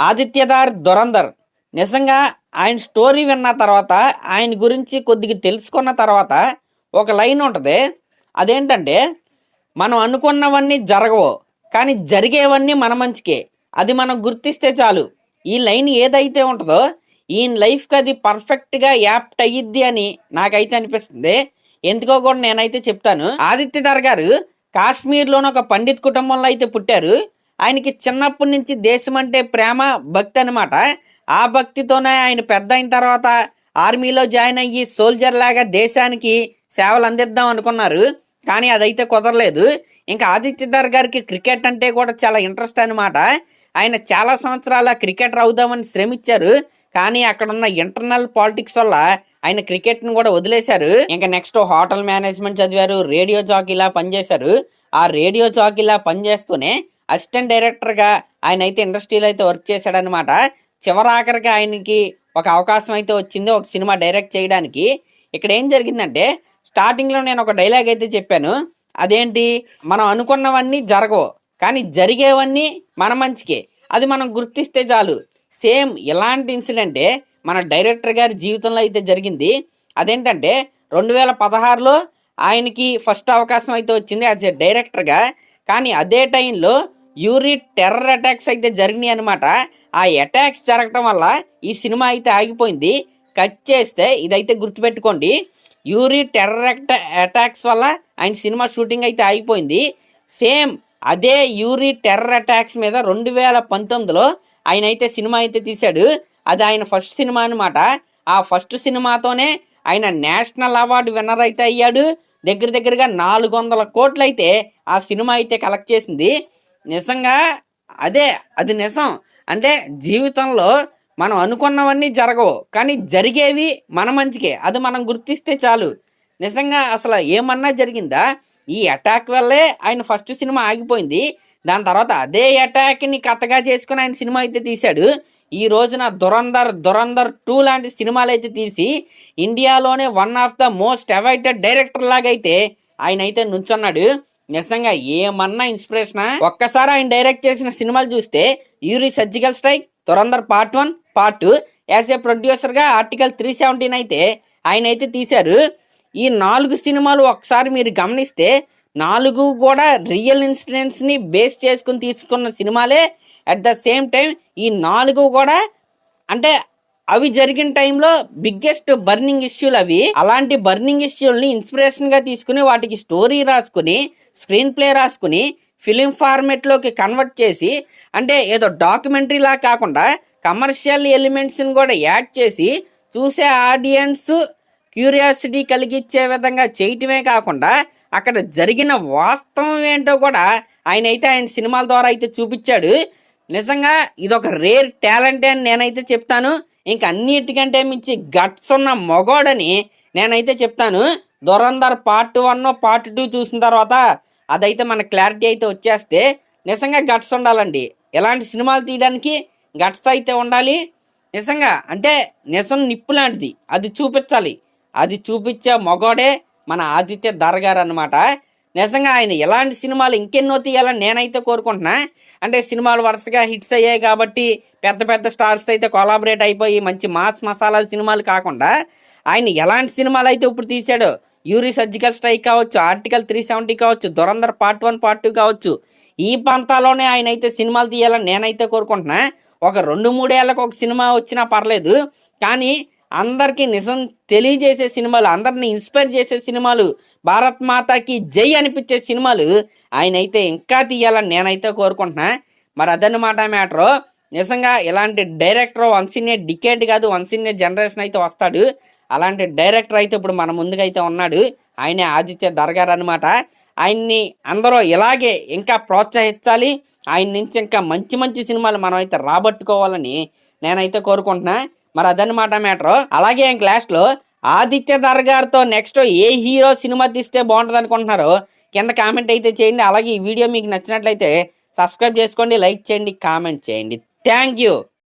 ఆదిత్యదార్ ధురంధర్ నిజంగా ఆయన స్టోరీ విన్న తర్వాత ఆయన గురించి కొద్దిగా తెలుసుకున్న తర్వాత ఒక లైన్ ఉంటుంది. అదేంటంటే, మనం అనుకున్నవన్నీ జరగవు కానీ జరిగేవన్నీ మన మంచికే, అది మనం గుర్తిస్తే చాలు. ఈ లైన్ ఏదైతే ఉంటుందో ఈయన లైఫ్కి అది పర్ఫెక్ట్గా యాప్ట్ అయ్యిద్ది అని నాకైతే అనిపిస్తుంది. ఎందుకో కూడా నేనైతే చెప్తాను. ఆదిత్యదార్ గారు కాశ్మీర్లోని ఒక పండిత్ కుటుంబంలో అయితే పుట్టారు. ఆయనకి చిన్నప్పటి నుంచి దేశం అంటే ప్రేమ, భక్తి అనమాట. ఆ భక్తితోనే ఆయన పెద్ద అయిన తర్వాత ఆర్మీలో జాయిన్ అయ్యి సోల్జర్ లాగా దేశానికి సేవలు అందిద్దాం అనుకున్నారు. కానీ అదైతే కుదరలేదు. ఇంకా ఆదిత్యదార్ గారికి క్రికెట్ అంటే కూడా చాలా ఇంట్రెస్ట్ అనమాట. ఆయన చాలా సంవత్సరాల క్రికెటర్ అవుదామని శ్రమించారు. కానీ అక్కడున్న ఇంటర్నల్ పాలిటిక్స్ వల్ల ఆయన క్రికెట్ను కూడా వదిలేశారు. ఇంకా నెక్స్ట్ హోటల్ మేనేజ్మెంట్ చదివారు, రేడియో జాకీలా పనిచేశారు. ఆ రేడియో జాకీలా పనిచేస్తూనే అసిస్టెంట్ డైరెక్టర్గా ఆయన అయితే ఇండస్ట్రీలో అయితే వర్క్ చేశాడనమాట. చివరాఖరికి ఆయనకి ఒక అవకాశం అయితే వచ్చింది ఒక సినిమా డైరెక్ట్ చేయడానికి. ఇక్కడ ఏం జరిగిందంటే, స్టార్టింగ్లో నేను ఒక డైలాగ్ అయితే చెప్పాను. అదేంటి, మనం అనుకున్నవన్నీ జరగవు కానీ జరిగేవన్నీ మన మంచికే, అది మనం గుర్తిస్తే చాలు. సేమ్ ఇలాంటి ఇన్సిడెంటే మన డైరెక్టర్ గారి జీవితంలో అయితే జరిగింది. అదేంటంటే 2016లో ఆయనకి ఫస్ట్ అవకాశం అయితే వచ్చింది యాజ్ ఎ డైరెక్టర్గా. కానీ అదే టైంలో యూరి టెర్రర్ అటాక్స్ అయితే జరిగినాయి అనమాట. ఆ అటాక్స్ జరగటం వల్ల ఈ సినిమా అయితే ఆగిపోయింది. కట్ చేస్తే ఇదైతే గుర్తుపెట్టుకోండి, యూరి టెర్రర్ అటాక్స్ వల్ల ఆయన సినిమా షూటింగ్ అయితే ఆగిపోయింది. సేమ్ అదే యూరి టెర్రర్ అటాక్స్ మీద 2019లో ఆయన అయితే సినిమా అయితే తీశాడు. అది ఆయన ఫస్ట్ సినిమా అనమాట. ఆ ఫస్ట్ సినిమాతోనే ఆయన నేషనల్ అవార్డు విన్నర్ అయితే అయ్యాడు. దగ్గరగా 400 కోట్లు అయితే ఆ సినిమా అయితే కలెక్ట్ చేసింది. నిజంగా అది నిజం. అంటే జీవితంలో మనం అనుకున్నవన్నీ జరగవు కానీ జరిగేవి మన మంచికే, అది మనం గుర్తిస్తే చాలు. నిజంగా అసలు ఏమన్నా జరిగిందా? ఈ అటాక్ వల్లే ఆయన ఫస్ట్ సినిమా ఆగిపోయింది. దాని తర్వాత అదే అటాక్ని కథగా చేసుకుని ఆయన సినిమా అయితే తీశాడు. ఈ రోజున ధురంధర్ 2 లాంటి సినిమాలు అయితే తీసి ఇండియాలోనే one of the most awaited director లాగా అయితే ఆయన అయితే నుంచున్నాడు. నిజంగా ఏమన్నా ఇన్స్పిరేషనా? ఒక్కసారి ఆయన డైరెక్ట్ చేసిన సినిమాలు చూస్తే Uri surgical strike, Dhurandhar part 1, part 2, as a ప్రొడ్యూసర్గా ఆర్టికల్ 317 అయితే ఆయన అయితే తీశారు. ఈ 4 సినిమాలు ఒకసారి మీరు గమనిస్తే 4 కూడా రియల్ ఇన్సిడెంట్స్ని బేస్ చేసుకుని తీసుకున్న సినిమాలే. అట్ ద సేమ్ టైం ఈ 4 కూడా అంటే అవి జరిగిన టైంలో బిగ్గెస్ట్ బర్నింగ్ ఇష్యూలు అవి. అలాంటి బర్నింగ్ ఇష్యూల్ని ఇన్స్పిరేషన్గా తీసుకుని వాటికి స్టోరీ రాసుకుని, స్క్రీన్ ప్లే రాసుకుని ఫిలిం ఫార్మెట్లోకి కన్వర్ట్ చేసి, అంటే ఏదో డాక్యుమెంటరీలా కాకుండా కమర్షియల్ ఎలిమెంట్స్ని కూడా యాడ్ చేసి చూసే ఆడియన్స్ క్యూరియాసిటీ కలిగించే విధంగా చేయటమే కాకుండా అక్కడ జరిగిన వాస్తవం ఏంటో కూడా ఆయన సినిమాల ద్వారా అయితే చూపించాడు. నిజంగా ఇదొక రేర్ టాలెంట్ అని నేనైతే చెప్తాను. ఇంక అన్నిటికంటే మించి గట్స్ ఉన్న మగోడని నేనైతే చెప్తాను. ధురంధర్ పార్ట్ 1, పార్ట్ 2 చూసిన తర్వాత అదైతే మన క్లారిటీ అయితే వచ్చేస్తే, నిజంగా గట్స్ ఉండాలండి. ఎలాంటి సినిమాలు తీయడానికి గట్స్ అయితే ఉండాలి. నిజంగా అంటే నిజం నిప్పు లాంటిది, అది చూపించాలి. అది చూపించే మగోడే మన ఆదిత్యదార్ గారు అనమాట. నిజంగా ఆయన ఎలాంటి సినిమాలు ఇంకెన్నో తీయాలని నేనైతే కోరుకుంటున్నా. అంటే సినిమాలు వరుసగా హిట్స్ అయ్యాయి కాబట్టి పెద్ద స్టార్స్ అయితే కొలాబరేట్ అయిపోయి మంచి మాస్ మసాలా సినిమాలు కాకుండా ఆయన ఎలాంటి సినిమాలు అయితే ఇప్పుడు తీశాడో, యూరి సర్జికల్ స్ట్రైక్ కావచ్చు, ఆర్టికల్ 370 కావచ్చు, ధురంధర్ పార్ట్ 1, పార్ట్ 2 కావచ్చు, ఈ ప్రాంతాల్లోనే ఆయన అయితే సినిమాలు తీయాలని నేనైతే కోరుకుంటున్నా. ఒక 2-3 ఏళ్ళకు ఒక సినిమా వచ్చినా పర్లేదు, కానీ అందరికీ నిజం తెలియజేసే సినిమాలు, అందరిని ఇన్స్పైర్ చేసే సినిమాలు, భారత్ మాతాకి జై అనిపించే సినిమాలు ఆయన అయితే ఇంకా తీయాలని నేనైతే కోరుకుంటున్నా. మరి అదన్నమాట మ్యాటరు. నిజంగా ఇలాంటి director once in a decade కాదు, వన్స్ ఇన్ ఏ జనరేషన్ అయితే వస్తాడు. అలాంటి డైరెక్టర్ అయితే ఇప్పుడు మన ముందుగా అయితే ఉన్నాడు. ఆయనే ఆదిత్యదార్ గారు అనమాట. ఆయన్ని అందరూ ఇలాగే ఇంకా ప్రోత్సహించాలి. ఆయన నుంచి ఇంకా మంచి సినిమాలు మనం అయితే రాబట్టుకోవాలని నేనైతే కోరుకుంటున్నా. మరి అదన్నమాట మ్యాటర్. అలాగే లాస్ట్లో ఆదిత్యదార్ గారితో నెక్స్ట్ ఏ హీరో సినిమా తీస్తే బాగుంటుంది అనుకుంటున్నారో కింద కామెంట్ అయితే చేయండి. అలాగే ఈ వీడియో మీకు నచ్చినట్లయితే సబ్స్క్రైబ్ చేసుకోండి, లైక్ చేయండి, కామెంట్ చేయండి. Thank you.